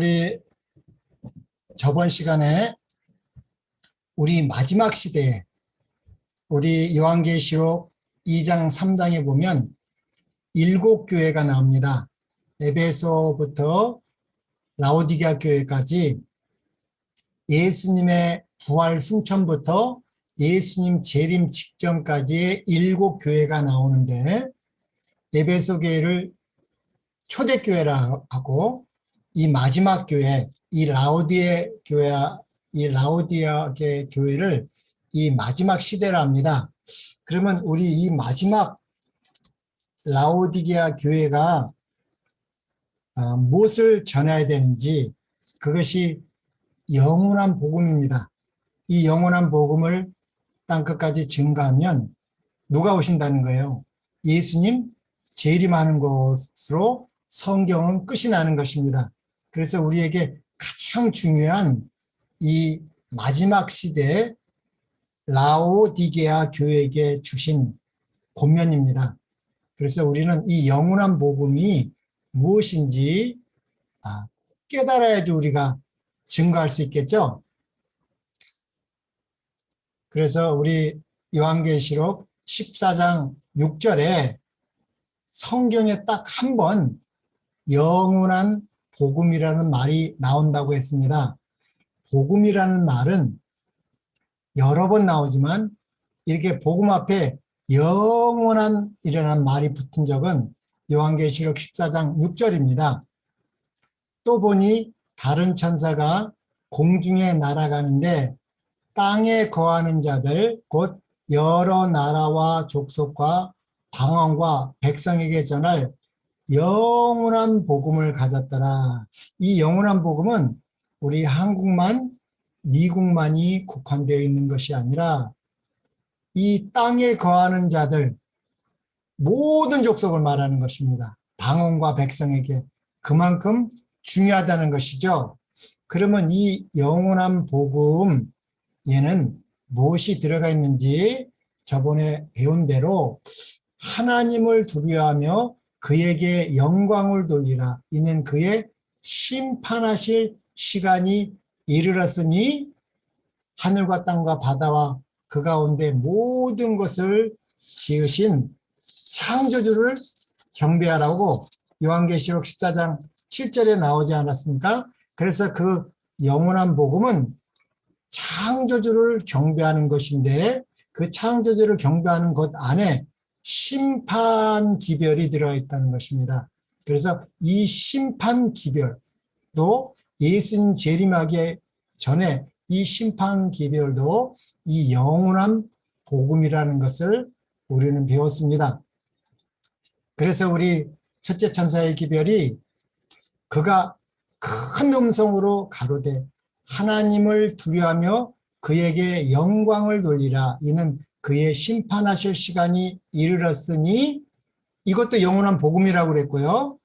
우리 저번 시간에 우리 마지막 시대에 우리 요한계시록 2장 3장에 보면 7교회가 나옵니다. 에베소부터 라오디게아 교회까지 예수님의 부활 승천부터 예수님 재림 직전까지의 7교회가 나오는데, 에베소 교회를 초대교회라 하고 이 마지막 교회, 이 라오디게아 교회를 이 마지막 시대라 합니다. 그러면 우리 이 마지막 라오디게아 교회가 무엇을 전해야 되는지, 그것이 영원한 복음입니다. 이 영원한 복음을 땅끝까지 증가하면 누가 오신다는 거예요? 예수님 재림하는 것으로 성경은 끝이 나는 것입니다. 그래서 우리에게 가장 중요한 이 마지막 시대에 라오디게아 교회에게 주신 권면입니다. 그래서 우리는 이 영원한 복음이 무엇인지 깨달아야지 우리가 증거할 수 있겠죠. 그래서 우리 요한계시록 14장 6절에 성경에 딱 한 번 영원한 복음이라는 말이 나온다고 했습니다. 복음이라는 말은 여러 번 나오지만 이렇게 복음 앞에 영원한이라는 말이 붙은 적은 요한계시록 14장 6절입니다. 또 보니 다른 천사가 공중에 날아가는데 땅에 거하는 자들 곧 여러 나라와 족속과 방언과 백성에게 전할 영원한 복음을 가졌더라. 이 영원한 복음은 우리 한국만, 미국만이 국한되어 있는 것이 아니라 이 땅에 거하는 자들, 모든 족속을 말하는 것입니다. 방언과 백성에게 그만큼 중요하다는 것이죠. 그러면 이 영원한 복음, 얘는 무엇이 들어가 있는지 저번에 배운 대로 하나님을 두려워하며 그에게 영광을 돌리라. 이는 그의 심판하실 시간이 이르렀으니 하늘과 땅과 바다와 그 가운데 모든 것을 지으신 창조주를 경배하라고 요한계시록 14장 7절에 나오지 않았습니까? 그래서 그 영원한 복음은 창조주를 경배하는 것인데, 그 창조주를 경배하는 것 안에 심판 기별이 들어가 있다는 것입니다. 그래서 이 심판 기별도 예수님 재림하기 전에 이 심판 기별도 이 영원한 복음이라는 것을 우리는 배웠습니다. 그래서 우리 첫째 천사의 기별이 그가 큰 음성으로 가로되 하나님을 두려워하며 그에게 영광을 돌리라. 이는 그의 심판하실 시간이 이르렀으니, 이것도 영원한 복음이라고 그랬고요.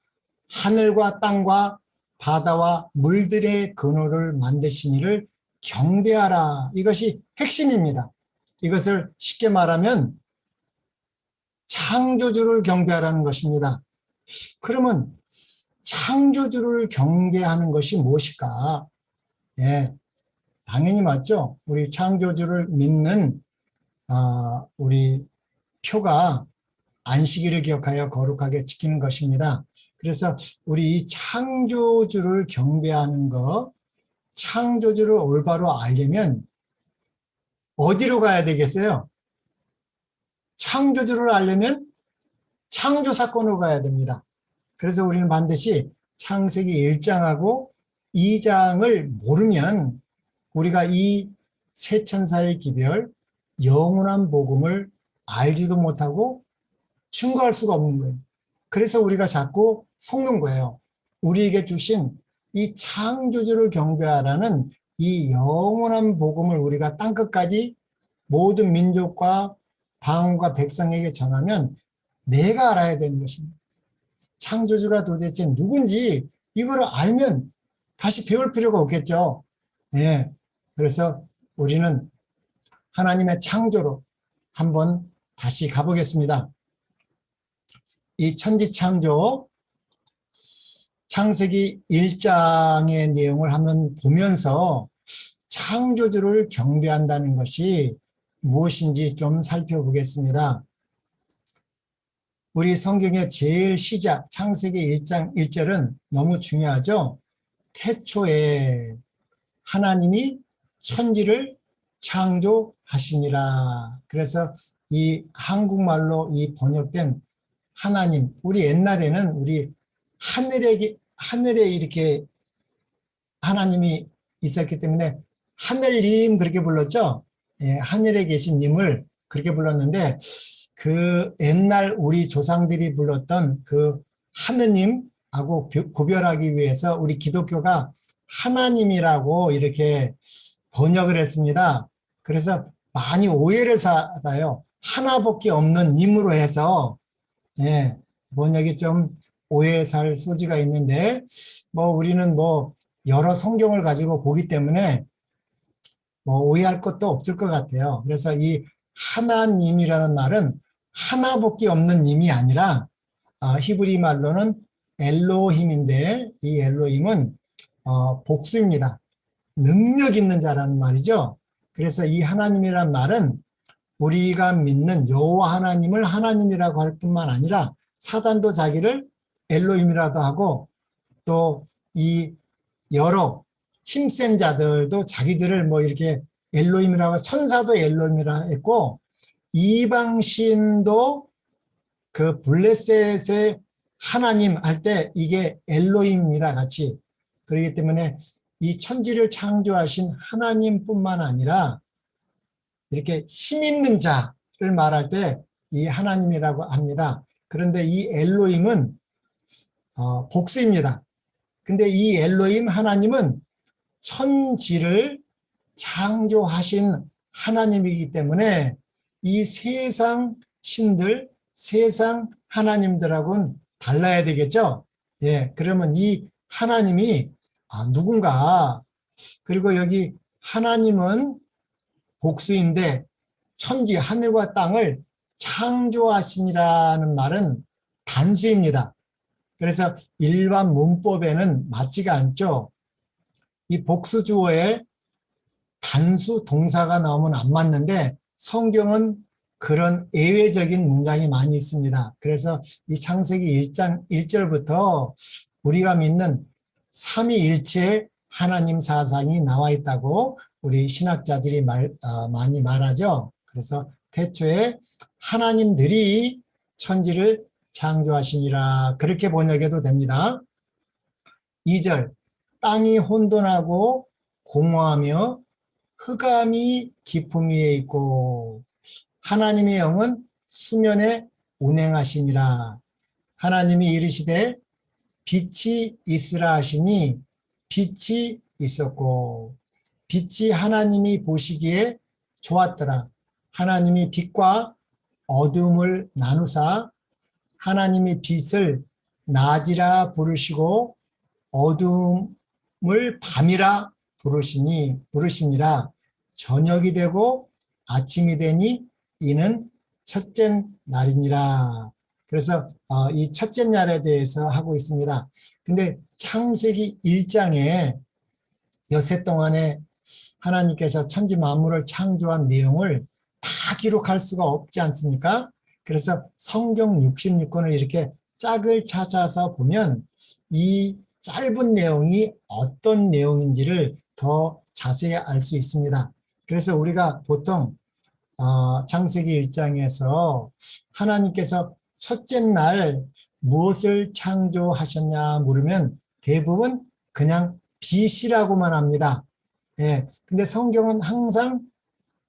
하늘과 땅과 바다와 물들의 근원을 만드신 이를 경배하라. 이것이 핵심입니다. 이것을 쉽게 말하면 창조주를 경배하라는 것입니다. 그러면 창조주를 경배하는 것이 무엇일까? 예, 당연히 맞죠. 우리 창조주를 믿는 우리 표가 안식일을 기억하여 거룩하게 지키는 것입니다. 그래서 우리 이 창조주를 경배하는 것, 창조주를 올바로 알려면 어디로 가야 되겠어요? 창조주를 알려면 창조 사건으로 가야 됩니다. 그래서 우리는 반드시 창세기 1장하고 2장을 모르면 우리가 이 세 천사의 기별, 영원한 복음을 알지도 못하고 증거할 수가 없는 거예요. 그래서 우리가 자꾸 속는 거예요. 우리에게 주신 이 창조주를 경배하라는 이 영원한 복음을 우리가 땅끝까지 모든 민족과 방언과 백성에게 전하면 내가 알아야 되는 것입니다. 창조주가 도대체 누군지 이걸 알면 다시 배울 필요가 없겠죠. 예. 그래서 우리는 하나님의 창조로 한번 다시 가보겠습니다. 이 천지 창조, 창세기 1장의 내용을 한번 보면서 창조주를 경배한다는 것이 무엇인지 좀 살펴보겠습니다. 우리 성경의 제일 시작 창세기 1장 1절은 너무 중요하죠. 태초에 하나님이 천지를 창조하시니라. 그래서 이 한국말로 이 번역된 하나님, 우리 옛날에는 우리 하늘에 이렇게 하나님이 있었기 때문에 하늘님 그렇게 불렀죠. 예, 하늘에 계신 님을 그렇게 불렀는데 그 옛날 우리 조상들이 불렀던 그 하느님하고 구별하기 위해서 우리 기독교가 하나님이라고 이렇게 번역을 했습니다. 그래서 많이 오해를 사요. 하나밖에 없는 님으로 해서 예, 번역이 좀 오해 살 소지가 있는데 뭐 우리는 뭐 여러 성경을 가지고 보기 때문에 뭐 오해할 것도 없을 것 같아요. 그래서 이 하나님이라는 말은 하나밖에 없는 님이 아니라 히브리 말로는 엘로힘인데 이 엘로힘은 복수입니다. 능력 있는 자라는 말이죠. 그래서 이 하나님이란 말은 우리가 믿는 여호와 하나님을 하나님이라고 할 뿐만 아니라 사단도 자기를 엘로힘이라도 하고 또 이 여러 힘센 자들도 자기들을 뭐 이렇게 엘로힘이라고 천사도 엘로힘이라 했고 이방신도 그 블레셋의 하나님 할 때 이게 엘로힘입니다. 같이. 그렇기 때문에 이 천지를 창조하신 하나님뿐만 아니라 이렇게 힘 있는 자를 말할 때 이 하나님이라고 합니다. 그런데 이 엘로힘은 복수입니다. 근데 이 엘로힘 하나님은 천지를 창조하신 하나님이기 때문에 이 세상 신들, 세상 하나님들하고는 달라야 되겠죠? 예, 그러면 이 하나님이 누군가, 그리고 여기 하나님은 복수인데 천지, 하늘과 땅을 창조하시니라는 말은 단수입니다. 그래서 일반 문법에는 맞지가 않죠. 이 복수주어에 단수 동사가 나오면 안 맞는데 성경은 그런 예외적인 문장이 많이 있습니다. 그래서 이 창세기 1장 1절부터 우리가 믿는 삼위일체 하나님 사상이 나와 있다고 우리 신학자들이 많이 말하죠. 그래서 태초에 하나님들이 천지를 창조하시니라 그렇게 번역해도 됩니다. 2절 땅이 혼돈하고 공허하며 흑암이 깊음 위에 있고 하나님의 영은 수면에 운행하시니라. 하나님이 이르시되 빛이 있으라 하시니 빛이 있었고 빛이 하나님이 보시기에 좋았더라. 하나님이 빛과 어둠을 나누사 하나님이 빛을 낮이라 부르시고 어둠을 밤이라 부르시니라. 저녁이 되고 아침이 되니 이는 첫째 날이니라. 그래서 이 첫째 날에 대해서 하고 있습니다. 근데 창세기 1장에 여세 동안에 하나님께서 천지 만물을 창조한 내용을 다 기록할 수가 없지 않습니까? 그래서 성경 66권을 이렇게 짝을 찾아서 보면 이 짧은 내용이 어떤 내용인지를 더 자세히 알 수 있습니다. 그래서 우리가 보통 창세기 1장에서 하나님께서 첫째 날 무엇을 창조하셨냐 물으면 대부분 그냥 빛이라고만 합니다. 예. 근데 성경은 항상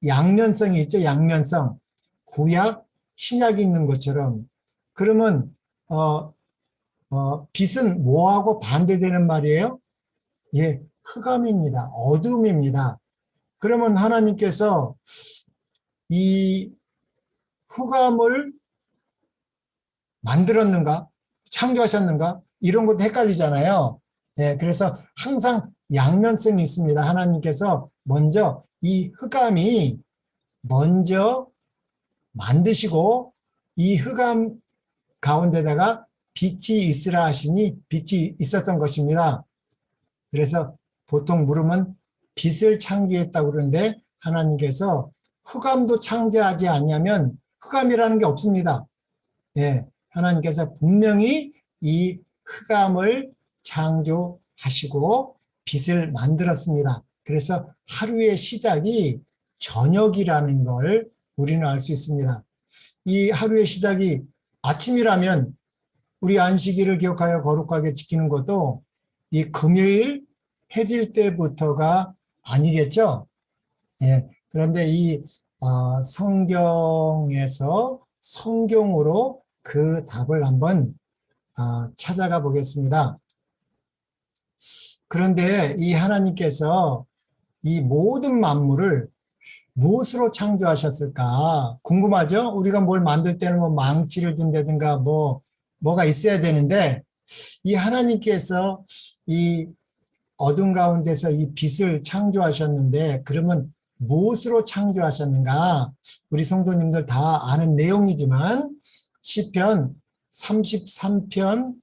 양면성이 있죠. 양면성. 구약, 신약이 있는 것처럼. 그러면 빛은 뭐하고 반대되는 말이에요? 예, 흑암입니다. 어둠입니다. 그러면 하나님께서 이 흑암을 만들었는가? 창조하셨는가? 이런 것도 헷갈리잖아요. 예, 그래서 항상 양면성이 있습니다. 하나님께서 먼저 이 흑암이 먼저 만드시고 이 흑암 가운데다가 빛이 있으라 하시니 빛이 있었던 것입니다. 그래서 보통 물으면 빛을 창조했다고 그러는데 하나님께서 흑암도 창조하지 아니하면 흑암이라는 게 없습니다. 예, 하나님께서 분명히 이 흑암을 창조하시고 빛을 만들었습니다. 그래서 하루의 시작이 저녁이라는 걸 우리는 알 수 있습니다. 이 하루의 시작이 아침이라면 우리 안식일을 기억하여 거룩하게 지키는 것도 이 금요일 해질 때부터가 아니겠죠? 예. 그런데 이 성경에서 성경으로 그 답을 한번 찾아가 보겠습니다. 그런데 이 하나님께서 이 모든 만물을 무엇으로 창조하셨을까 궁금하죠? 우리가 뭘 만들 때는 뭐 망치를 든다든가 뭐가 있어야 되는데 이 하나님께서 이 어둠 가운데서 이 빛을 창조하셨는데 그러면 무엇으로 창조하셨는가? 우리 성도님들 다 아는 내용이지만 시편 33편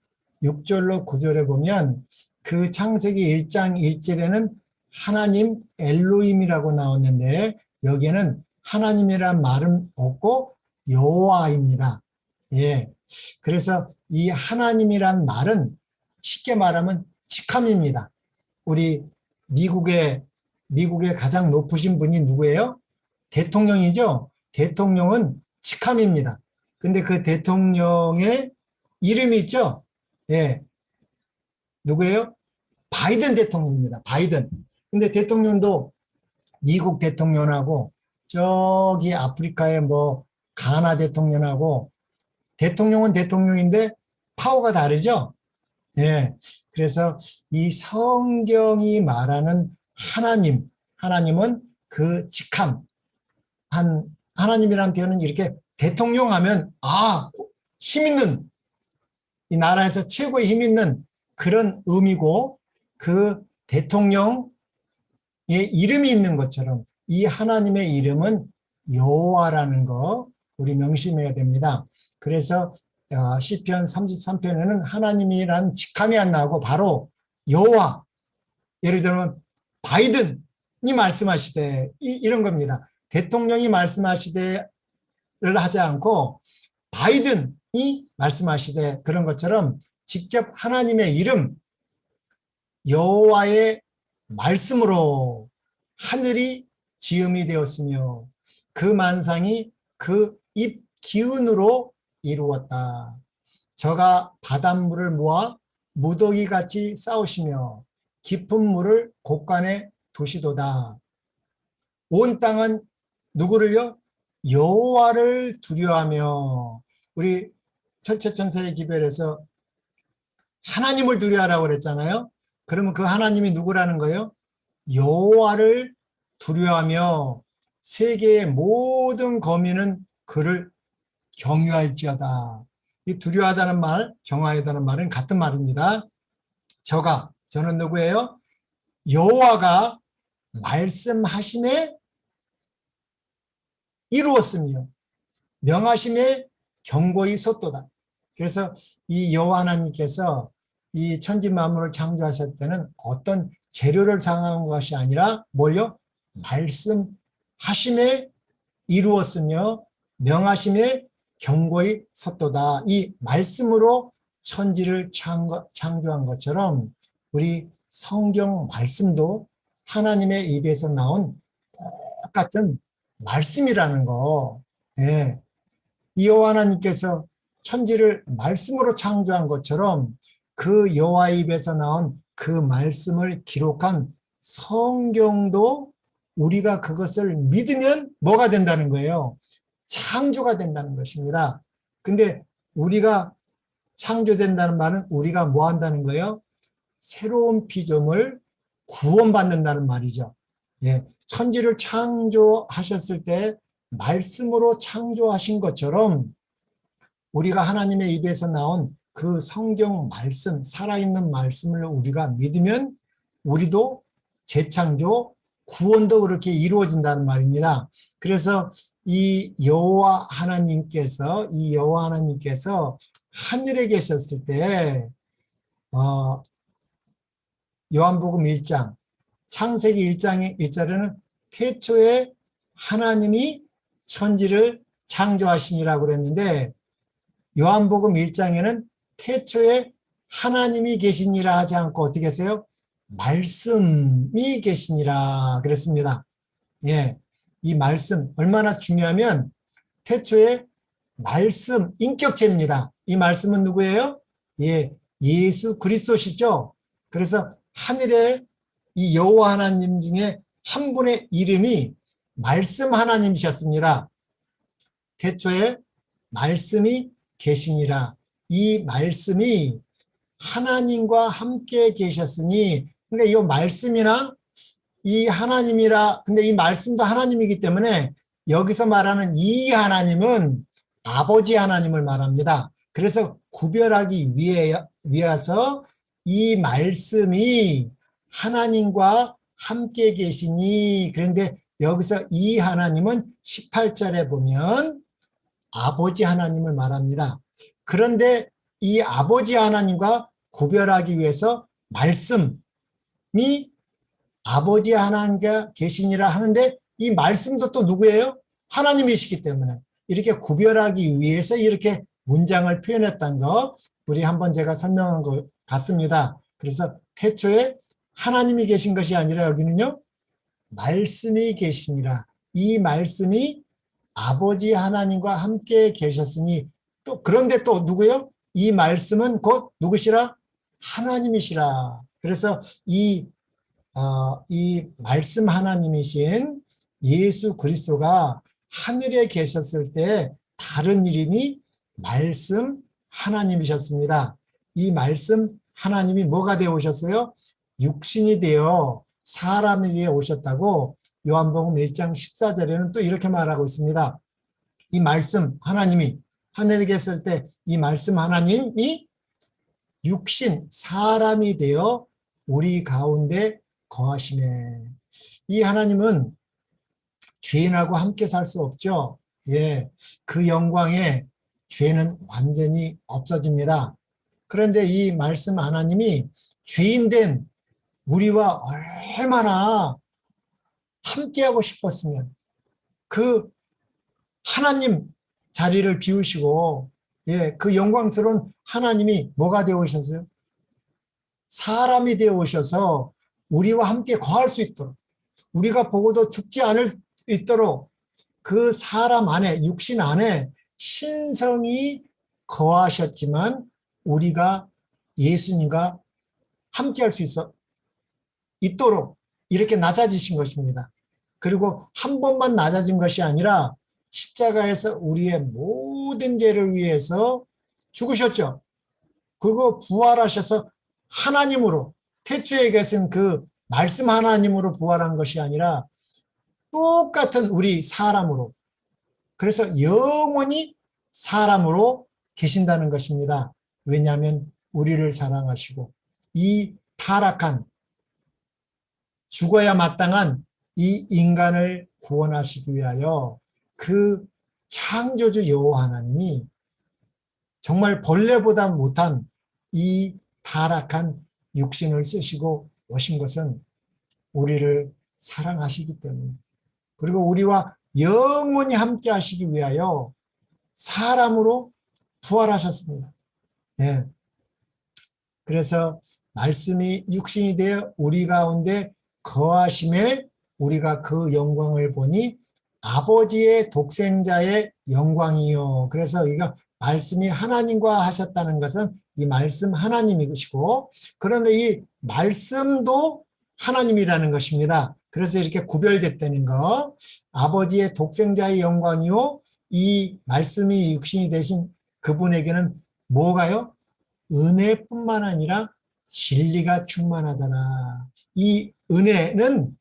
6절로 9절에 보면 그 창세기 1장 1절에는 하나님 엘로힘이라고 나왔는데 여기에는 하나님이란 말은 없고 여호와입니다. 예. 그래서 이 하나님이란 말은 쉽게 말하면 직함입니다. 우리 미국의 가장 높으신 분이 누구예요? 대통령이죠. 대통령은 직함입니다. 근데 그 대통령의 이름이 있죠. 예, 누구예요? 바이든 대통령입니다. 바이든. 근데 대통령도 미국 대통령하고 저기 아프리카의 가나 대통령하고 대통령은 대통령인데 파워가 다르죠. 예. 그래서 이 성경이 말하는 하나님은 그 직함, 하나님이란 표현은 이렇게 대통령 하면, 힘 있는, 이 나라에서 최고의 힘 있는 그런 의미고, 그 대통령의 이름이 있는 것처럼 이 하나님의 이름은 여호와라는 거 우리 명심해야 됩니다. 그래서 시편 33편에는 하나님이란 직함이 안 나오고 바로 여호와, 예를 들면 바이든이 말씀하시되 이런 겁니다. 대통령이 말씀하시되를 하지 않고 바이든이 말씀하시되 그런 것처럼 직접 하나님의 이름 여호와의 말씀으로 하늘이 지음이 되었으며 그 만상이 그 입 기운으로 이루었다. 저가 바닷물을 모아 무더기같이 쌓으시며 깊은 물을 곳간에 두시도다. 온 땅은 누구를요? 여호와를 두려워하며 우리 철새천사의 기별에서 하나님을 두려워하라고 그랬잖아요. 그러면 그 하나님이 누구라는 거예요? 여호와를 두려워하며 세계의 모든 거민은 그를 경유할지어다. 이 두려워하다는 말, 경외하다는 말은 같은 말입니다. 저는 누구예요? 여호와가 말씀하심에 이루었으며 명하심에 경고히 섰도다. 그래서 이 여호와 하나님께서 이 천지 만물을 창조하실 때는 어떤 재료를 사용한 것이 아니라 뭘요? 말씀하심에 이루었으며 명하심에 경고히 섰도다. 이 말씀으로 천지를 창조한 것처럼 우리 성경 말씀도 하나님의 입에서 나온 똑같은 말씀이라는 거. 예. 이 여호와 하나님께서 천지를 말씀으로 창조한 것처럼 그 여호와 입에서 나온 그 말씀을 기록한 성경도 우리가 그것을 믿으면 뭐가 된다는 거예요? 창조가 된다는 것입니다. 근데 우리가 창조된다는 말은 우리가 뭐 한다는 거예요? 새로운 피조물 구원받는다는 말이죠. 예, 천지를 창조하셨을 때 말씀으로 창조하신 것처럼 우리가 하나님의 입에서 나온 그 성경 말씀, 살아있는 말씀을 우리가 믿으면 우리도 재창조, 구원도 그렇게 이루어진다는 말입니다. 그래서 이 여호와 하나님께서 하늘에 계셨을 때 요한복음 1장 창세기 1장의 1절에는 태초에 하나님이 천지를 창조하시니라고 그랬는데 요한복음 1장에는 태초에 하나님이 계시니라 하지 않고 어떻게 했어요? 말씀이 계시니라 그랬습니다. 예, 이 말씀 얼마나 중요하면 태초에 말씀, 인격체입니다. 이 말씀은 누구예요? 예, 예수 그리스도시죠. 그래서 하늘에 이 여호와 하나님 중에 한 분의 이름이 말씀 하나님이셨습니다. 태초에 말씀이 계시니라. 이 말씀이 하나님과 함께 계셨으니, 그러니까 이 말씀이나 이 하나님이라, 근데 이 말씀도 하나님이기 때문에 여기서 말하는 이 하나님은 아버지 하나님을 말합니다. 그래서 구별하기 위해서 이 말씀이 하나님과 함께 계시니, 그런데 여기서 이 하나님은 18절에 보면 아버지 하나님을 말합니다. 그런데 이 아버지 하나님과 구별하기 위해서 말씀이 아버지 하나님과 계시니라 하는데 이 말씀도 또 누구예요? 하나님이시기 때문에 이렇게 구별하기 위해서 이렇게 문장을 표현했던 거 우리 한번 제가 설명한 것 같습니다. 그래서 태초에 하나님이 계신 것이 아니라 여기는요 말씀이 계시니라. 이 말씀이 아버지 하나님과 함께 계셨으니 또 그런데 또 누구요? 이 말씀은 곧 누구시라? 하나님이시라. 그래서 이 말씀 하나님이신 예수 그리스도가 하늘에 계셨을 때 다른 이름이 말씀 하나님이셨습니다. 이 말씀 하나님이 뭐가 되어 오셨어요? 육신이 되어 사람이 되어 오셨다고 요한복음 1장 14절에는 또 이렇게 말하고 있습니다. 이 말씀 하나님이 하늘에 계셨을 때 이 말씀 하나님이 육신 사람이 되어 우리 가운데 거하시네. 이 하나님은 죄인하고 함께 살 수 없죠. 예, 그 영광에 죄는 완전히 없어집니다. 그런데 이 말씀 하나님이 죄인된 우리와 얼마나 함께하고 싶었으면 그 하나님 자리를 비우시고 예, 그 영광스러운 하나님이 뭐가 되어 오셨어요? 사람이 되어 오셔서 우리와 함께 거할 수 있도록 우리가 보고도 죽지 않을 수 있도록 그 사람 안에 육신 안에 신성이 거하셨지만 우리가 예수님과 함께 할 수 있도록 이렇게 낮아지신 것입니다. 그리고 한 번만 낮아진 것이 아니라 십자가에서 우리의 모든 죄를 위해서 죽으셨죠. 그거 부활하셔서 하나님으로 태초에 계신 그 말씀 하나님으로 부활한 것이 아니라 똑같은 우리 사람으로 그래서 영원히 사람으로 계신다는 것입니다. 왜냐하면 우리를 사랑하시고 이 타락한 죽어야 마땅한 이 인간을 구원하시기 위하여 그 창조주 여호와 하나님이 정말 벌레보다 못한 이 타락한 육신을 쓰시고 오신 것은 우리를 사랑하시기 때문에 그리고 우리와 영원히 함께 하시기 위하여 사람으로 부활하셨습니다. 예. 그래서 말씀이 육신이 되어 우리 가운데 거하심에 우리가 그 영광을 보니 아버지의 독생자의 영광이요. 그래서 이거 말씀이 하나님과 하셨다는 것은 이 말씀 하나님이시고 그런데 이 말씀도 하나님이라는 것입니다. 그래서 이렇게 구별됐다는 거. 아버지의 독생자의 영광이요. 이 말씀이 육신이 되신 그분에게는 뭐가요? 은혜뿐만 아니라 진리가 충만하더라. 이 은혜는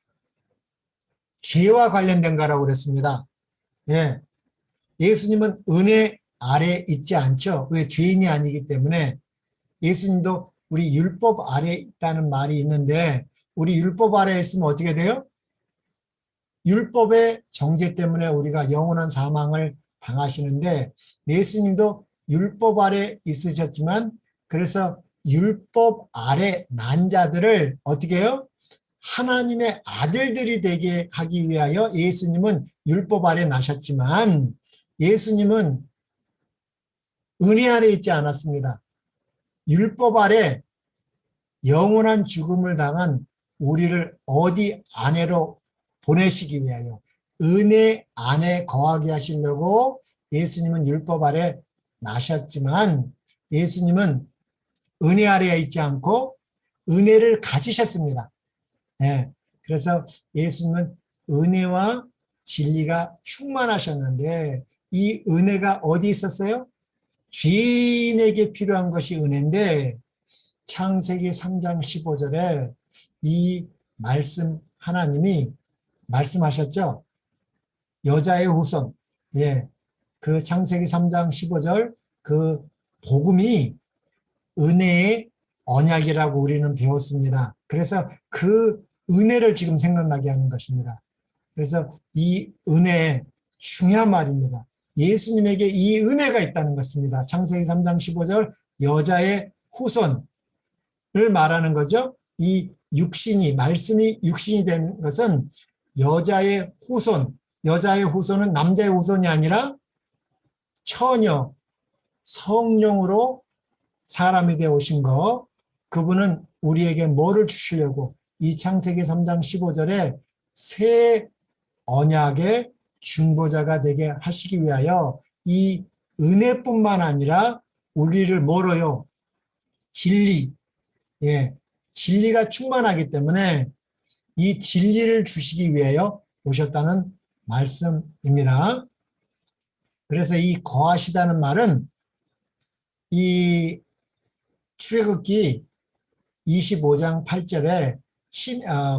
죄와 관련된 거라고 그랬습니다. 예. 예수님은 은혜 아래 있지 않죠. 왜? 죄인이 아니기 때문에. 예수님도 우리 율법 아래 있다는 말이 있는데 우리 율법 아래 있으면 어떻게 돼요? 율법의 정죄 때문에 우리가 영원한 사망을 당하시는데 예수님도 율법 아래 있으셨지만 그래서 율법 아래 난 자들을 어떻게 해요? 하나님의 아들들이 되게 하기 위하여 예수님은 율법 아래 나셨지만 예수님은 은혜 아래 있지 않았습니다. 율법 아래 영원한 죽음을 당한 우리를 어디 안에로 보내시기 위하여 은혜 안에 거하게 하시려고 예수님은 율법 아래 나셨지만 예수님은 은혜 아래에 있지 않고 은혜를 가지셨습니다. 예. 그래서 예수님은 은혜와 진리가 충만하셨는데 이 은혜가 어디 있었어요? 죄인에게 필요한 것이 은혜인데 창세기 3장 15절에 이 말씀 하나님이 말씀하셨죠. 여자의 후손. 예. 그 창세기 3장 15절 그 복음이 은혜의 언약이라고 우리는 배웠습니다. 그래서 그 은혜를 지금 생각나게 하는 것입니다. 그래서 이 은혜 중요한 말입니다. 예수님에게 이 은혜가 있다는 것입니다. 창세기 3장 15절 여자의 후손을 말하는 거죠. 이 육신이 말씀이 육신이 된 것은 여자의 후손, 여자의 후손은 남자의 후손이 아니라 처녀, 성령으로 사람이 되어 오신 거, 그분은 우리에게 뭐를 주시려고 이 창세기 3장 15절에 새 언약의 중보자가 되게 하시기 위하여 이 은혜뿐만 아니라 우리를 뭐로요? 진리, 예, 진리가 충만하기 때문에 이 진리를 주시기 위하여 오셨다는 말씀입니다. 그래서 이 거하시다는 말은 이 출애굽기 25장 8절에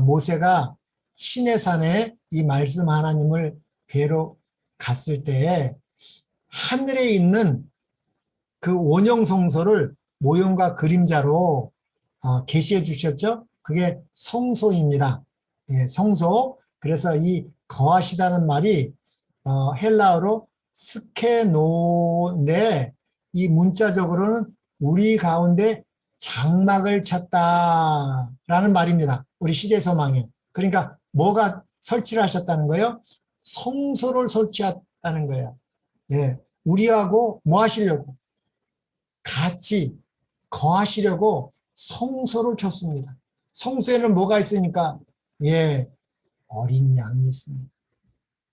모세가 시내산에 이 말씀 하나님을 뵈러 갔을 때에 하늘에 있는 그 원형성소를 모형과 그림자로 계시해 주셨죠. 그게 성소입니다. 예, 성소. 그래서 이 거하시다는 말이 헬라어로 스케노인데 이 문자적으로는 우리 가운데 장막을 쳤다라는 말입니다. 우리 시대서망에. 그러니까 뭐가 설치를 하셨다는 거예요? 성소를 설치했다는 거예요. 예, 우리하고 뭐 하시려고? 같이 거하시려고 성소를 쳤습니다. 성소에는 뭐가 있으니까? 예, 어린 양이 있습니다.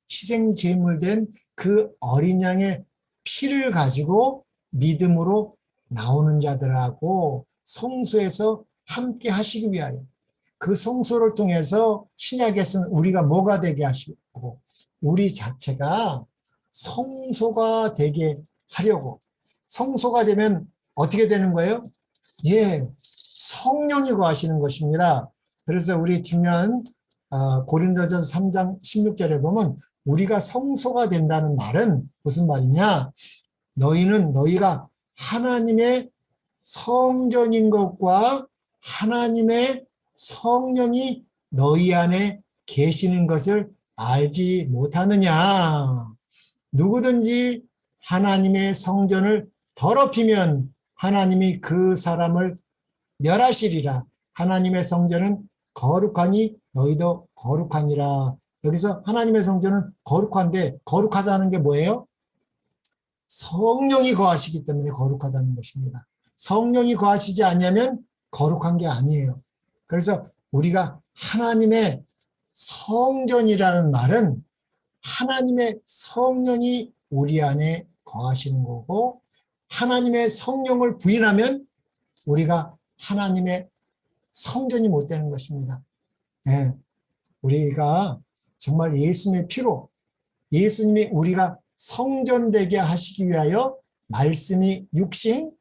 희생 제물된 그 어린 양의 피를 가지고 믿음으로 나오는 자들하고 성소에서 함께 하시기 위하여 그 성소를 통해서 신약에서는 우리가 뭐가 되게 하시고 우리 자체가 성소가 되게 하려고 성소가 되면 어떻게 되는 거예요? 예, 성령이 거하시는 것입니다. 그래서 우리 중요한 고린도전서 3장 16절에 보면 우리가 성소가 된다는 말은 무슨 말이냐? 너희가 하나님의 성전인 것과 하나님의 성령이 너희 안에 계시는 것을 알지 못하느냐. 누구든지 하나님의 성전을 더럽히면 하나님이 그 사람을 멸하시리라. 하나님의 성전은 거룩하니 너희도 거룩하니라. 여기서 하나님의 성전은 거룩한데 거룩하다는 게 뭐예요? 성령이 거하시기 때문에 거룩하다는 것입니다. 성령이 거하시지 않으면 거룩한 게 아니에요. 그래서 우리가 하나님의 성전이라는 말은 하나님의 성령이 우리 안에 거하시는 거고 하나님의 성령을 부인하면 우리가 하나님의 성전이 못 되는 것입니다. 예, 우리가 정말 예수님의 피로 예수님이 우리가 성전되게 하시기 위하여 말씀이 육신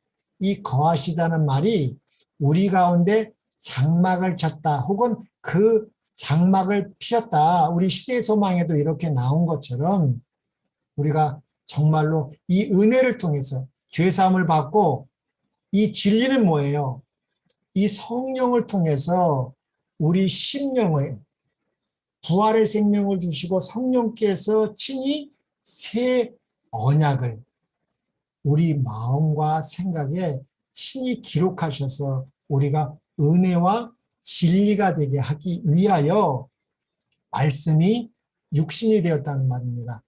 이 거하시다는 말이 우리 가운데 장막을 쳤다 혹은 그 장막을 피웠다. 우리 시대의 소망에도 이렇게 나온 것처럼 우리가 정말로 이 은혜를 통해서 죄사함을 받고 이 진리는 뭐예요? 이 성령을 통해서 우리 심령을 부활의 생명을 주시고 성령께서 친히 새 언약을 우리 마음과 생각에 친히 기록하셔서 우리가 은혜와 진리가 되게 하기 위하여 말씀이 육신이 되었다는 말입니다.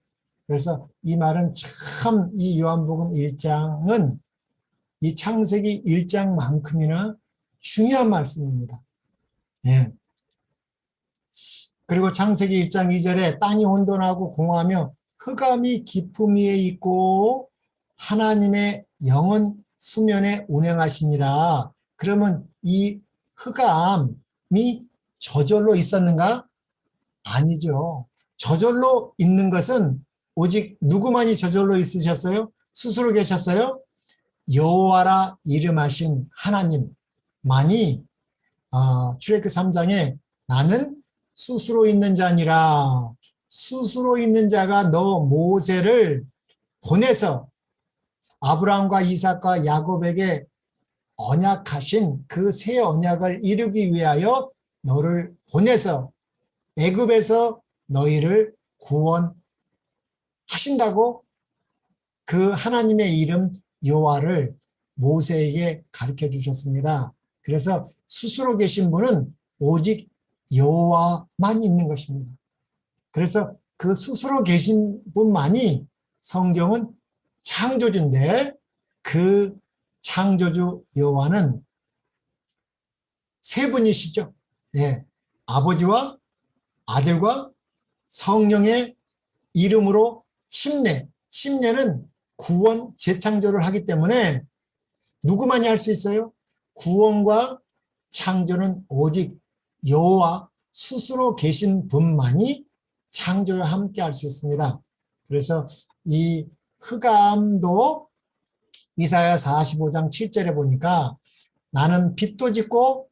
그래서 이 말은 참 이 요한복음 1장은 이 창세기 1장만큼이나 중요한 말씀입니다. 예. 그리고 창세기 1장 2절에 땅이 혼돈하고 공허하며 흑암이 깊음 위에 있고 하나님의 영은 수면에 운행하시니라. 그러면 이 흑암이 저절로 있었는가? 아니죠. 저절로 있는 것은 오직 누구만이 저절로 있으셨어요? 스스로 계셨어요? 여호와라 이름하신 하나님만이 출애굽기 3장에 나는 스스로 있는 자니라. 스스로 있는 자가 너 모세를 보내서 아브라함과 이삭과 야곱에게 언약하신 그 새 언약을 이루기 위하여 너를 보내서 애굽에서 너희를 구원하신다고 그 하나님의 이름 여호와를 모세에게 가르쳐 주셨습니다. 그래서 스스로 계신 분은 오직 여호와만 있는 것입니다. 그래서 그 스스로 계신 분만이 성경은 창조주인데 그 창조주 여호와는 세 분이시죠. 네. 아버지와 아들과 성령의 이름으로 침례는 구원 재창조를 하기 때문에 누구만이 할 수 있어요? 구원과 창조는 오직 여호와 스스로 계신 분만이 창조를 함께 할 수 있습니다. 그래서 이 흑암도 이사야 45장 7절에 보니까 나는 빛도 짓고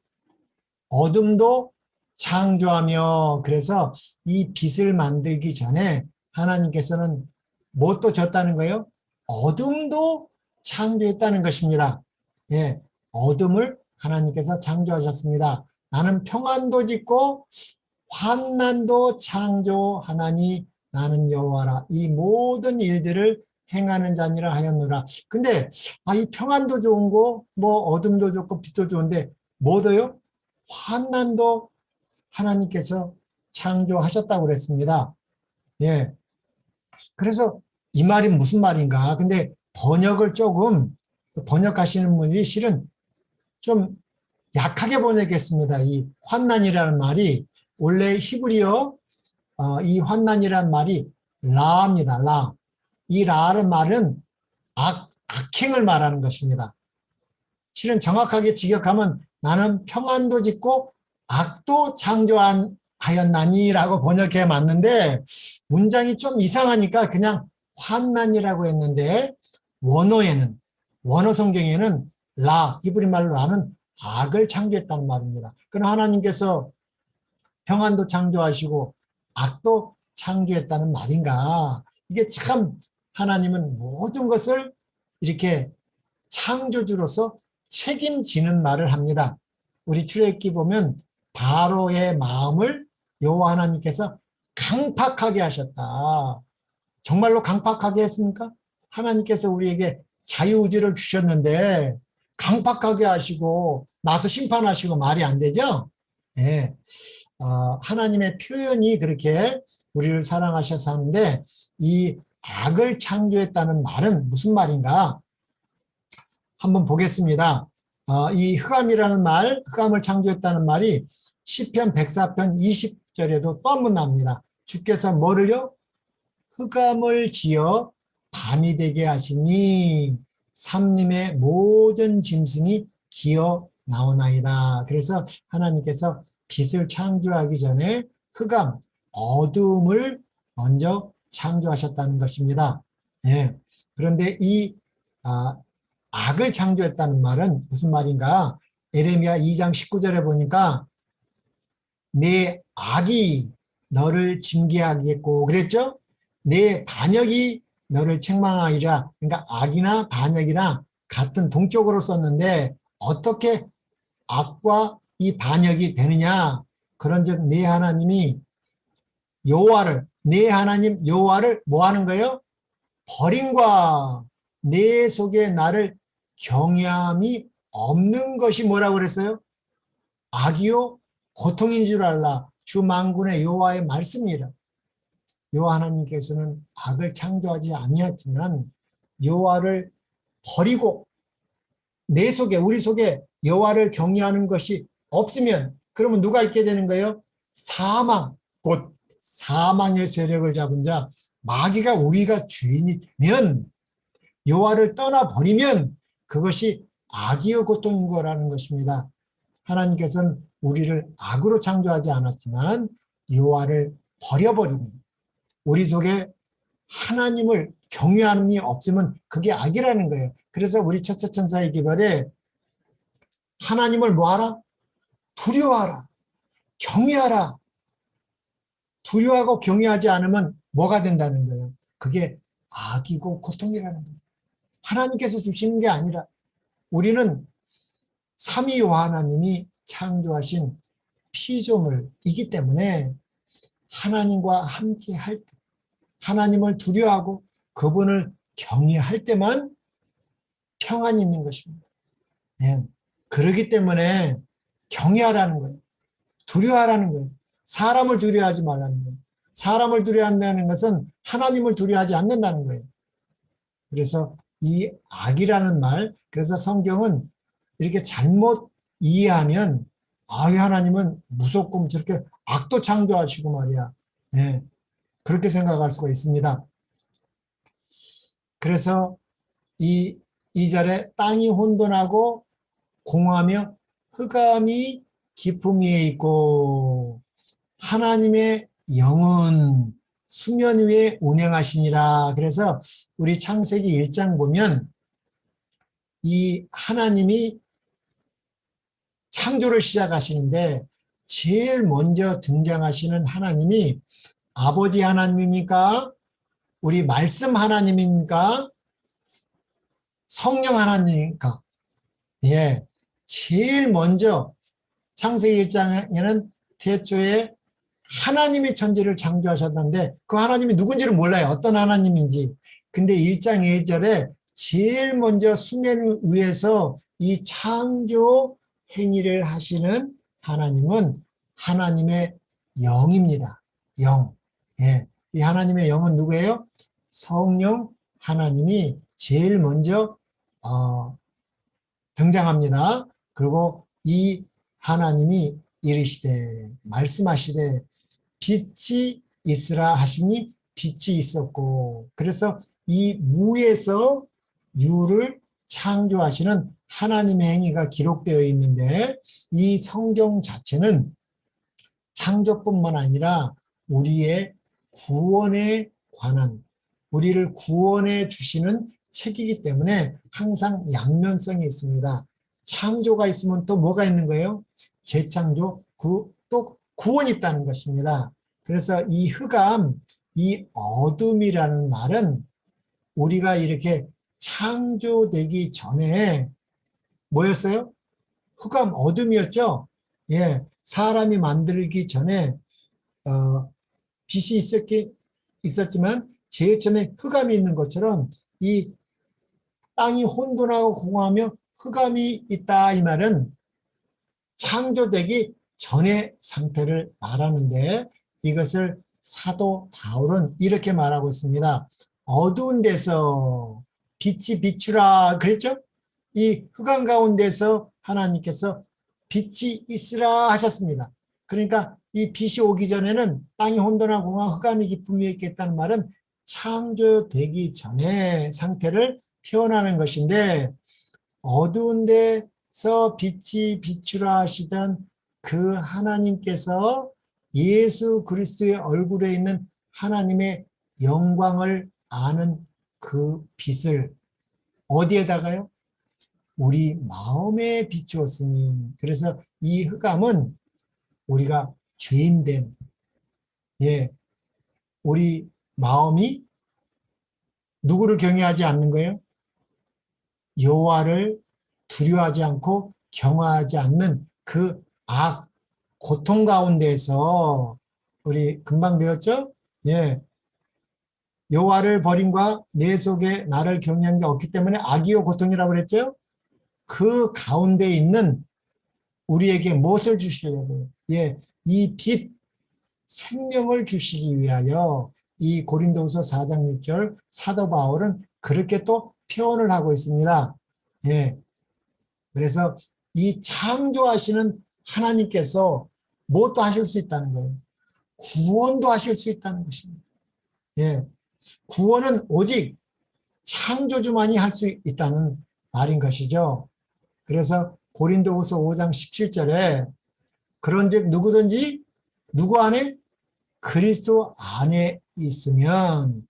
어둠도 창조하며, 그래서 이 빛을 만들기 전에 하나님께서는 뭣도 졌다는 거예요? 어둠도 창조했다는 것입니다. 예, 어둠을 하나님께서 창조하셨습니다. 나는 평안도 짓고 환난도 창조하나니 나는 여호와라. 이 모든 일들을 행하는 자니라 하였노라. 근데 이 평안도 좋은 거, 뭐 어둠도 좋고 빛도 좋은데 뭐도요? 환난도 하나님께서 창조하셨다고 그랬습니다. 예. 그래서 이 말이 무슨 말인가? 근데 번역을 조금 번역하시는 분이 실은 좀 약하게 번역했습니다. 이 환난이라는 말이 원래 히브리어 이 환난이라는 말이 라입니다. 라. 이 라는 말은 악행을 말하는 것입니다. 실은 정확하게 직역하면 나는 평안도 짓고 악도 창조하였나니라고 번역해 맞는데 문장이 좀 이상하니까 그냥 환난이라고 했는데 원어 성경에는 히브리 말로 라는 악을 창조했다는 말입니다. 그럼 하나님께서 평안도 창조하시고 악도 창조했다는 말인가? 이게 참 하나님은 모든 것을 이렇게 창조주로서 책임지는 말을 합니다. 우리 출애굽기 보면 바로의 마음을 여호와 하나님께서 강팍하게 하셨다. 정말로 강팍하게 했습니까? 하나님께서 우리에게 자유의지를 주셨는데 강팍하게 하시고 나서 심판하시고 말이 안 되죠? 네. 하나님의 표현이 그렇게 우리를 사랑하셔서 하는데 이 악을 창조했다는 말은 무슨 말인가? 한번 보겠습니다. 이 흑암이라는 말, 흑암을 창조했다는 말이 시편 104편 20절에도 또 한 번 나옵니다. 주께서 뭐를요? 흑암을 지어 밤이 되게 하시니 삼림의 모든 짐승이 기어 나오나이다. 그래서 하나님께서 빛을 창조하기 전에 흑암, 어둠을 먼저 창조하셨다는 것입니다. 예. 그런데 이 악을 창조했다는 말은 무슨 말인가? 에레미야 2장 19절에 보니까 내 악이 너를 징계하겠고 그랬죠? 내 반역이 너를 책망하리라. 그러니까 악이나 반역이나 같은 동격으로 썼는데 어떻게 악과 이 반역이 되느냐? 그런즉 내 하나님이 내 하나님 여호와를 뭐 하는 거예요? 버림과 내 속에 나를 경외함이 없는 것이 뭐라고 그랬어요? 악이요 고통인 줄 알라. 주 만군의 여호와의 말씀이라. 여호와 하나님께서는 악을 창조하지 아니었지만 여호와를 버리고 내 속에 우리 속에 여호와를 경외하는 것이 없으면 그러면 누가 있게 되는 거예요? 사망, 곧 사망의 세력을 잡은 자 마귀가 우리가 주인이 되면 여호와를 떠나버리면 그것이 악이요 고통인 거라는 것입니다. 하나님께서는 우리를 악으로 창조하지 않았지만 여호와를 버려버리면 우리 속에 하나님을 경외함이 없으면 그게 악이라는 거예요. 그래서 우리 첫째 천사의 기별에 하나님을 뭐하라? 두려워하라. 경외하라. 두려워하고 경외하지 않으면 뭐가 된다는 거예요? 그게 악이고 고통이라는 거예요. 하나님께서 주시는 게 아니라 우리는 삼위요 하나님이 창조하신 피조물이기 때문에 하나님과 함께 할 때, 하나님을 두려워하고 그분을 경외할 때만 평안이 있는 것입니다. 예. 그렇기 때문에 경외하라는 거예요. 두려워하라는 거예요. 사람을 두려워하지 말라는 거예요. 사람을 두려워한다는 것은 하나님을 두려워하지 않는다는 거예요. 그래서 이 악이라는 말, 그래서 성경은 이렇게 잘못 이해하면 하나님은 무섭고 저렇게 악도 창조하시고 말이야. 예, 그렇게 생각할 수가 있습니다. 그래서 이 2절에 땅이 혼돈하고 공허하며 흑암이 깊음 위에 있고 하나님의 영은 수면 위에 운행하시니라. 그래서 우리 창세기 1장 보면 이 하나님이 창조를 시작하시는데 제일 먼저 등장하시는 하나님이 아버지 하나님입니까? 우리 말씀 하나님입니까? 성령 하나님입니까? 예, 제일 먼저 창세기 1장에는 태초에 하나님이 천지를 창조하셨는데 그 하나님이 누군지를 몰라요. 어떤 하나님인지. 근데 1장 2절에 제일 먼저 수면 위에서 이 창조 행위를 하시는 하나님은 하나님의 영입니다. 영. 예. 이 하나님의 영은 누구예요? 성령 하나님이 제일 먼저 등장합니다. 그리고 이 하나님이 이르시되 말씀하시되 빛이 있으라 하시니 빛이 있었고, 그래서 이 무에서 유를 창조하시는 하나님의 행위가 기록되어 있는데 이 성경 자체는 창조뿐만 아니라 우리의 구원에 관한, 우리를 구원해 주시는 책이기 때문에 항상 양면성이 있습니다. 창조가 있으면 또 뭐가 있는 거예요? 재창조, 또 구원이 있다는 것입니다. 그래서 이 흑암, 이 어둠이라는 말은 우리가 이렇게 창조되기 전에 뭐였어요? 흑암, 어둠이었죠? 예, 사람이 만들기 전에 빛이 있었지만 제일 처음에 흑암이 있는 것처럼 이 땅이 혼돈하고 공허하며 흑암이 있다, 이 말은 창조되기 전의 상태를 말하는데 이것을 사도 바울은 이렇게 말하고 있습니다. 어두운 데서 빛이 비추라 그랬죠? 이 흑암 가운데서 하나님께서 빛이 있으라 하셨습니다. 그러니까 이 빛이 오기 전에는 땅이 혼돈하고 공허 흑암이 깊음 위에 있겠다는 말은 창조되기 전의 상태를 표현하는 것인데 어두운 데서 빛이 비추라 하시던 그 하나님께서 예수 그리스도의 얼굴에 있는 하나님의 영광을 아는 그 빛을 어디에다가요? 우리 마음에 비추었으니. 그래서 이 흑암은 우리가 죄인된, 예, 우리 마음이 누구를 경외하지 않는 거예요? 여호와를 두려워하지 않고 경외하지 않는 그 고통 가운데서 우리 금방 배웠죠? 예, 여호와를 버림과 내 속에 나를 경외한 게 없기 때문에 악이요 고통이라고 그랬죠. 그 가운데 있는 우리에게 무엇을 주시려고요? 예, 이 빛, 생명을 주시기 위하여 이 고린도후서 4장 6절 사도 바울은 그렇게 또 표현을 하고 있습니다. 예, 그래서 이 창조하시는 하나님께서 무엇도 하실 수 있다는 거예요. 구원도 하실 수 있다는 것입니다. 예, 구원은 오직 창조주만이 할 수 있다는 말인 것이죠. 그래서 고린도후서 5장 17절에 그런즉 누구든지 누구 안에 그리스도 안에 있으면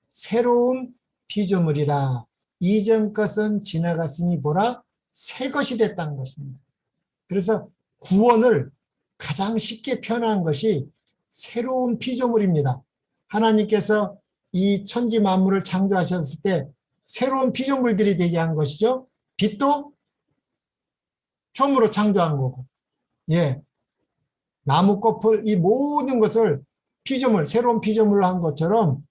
새로운 피조물이라 이전 것은 지나갔으니 보라 새 것이 됐다는 것입니다. 그래서 구원을 가장 쉽게 표현한 것이 새로운 피조물입니다. 하나님께서 이 천지 만물을 창조하셨을 때 새로운 피조물들이 되게 한 것이죠. 빛도 처음으로 창조한 거고, 예, 나무, 꽃풀 이 모든 것을 피조물, 새로운 피조물로 한 것처럼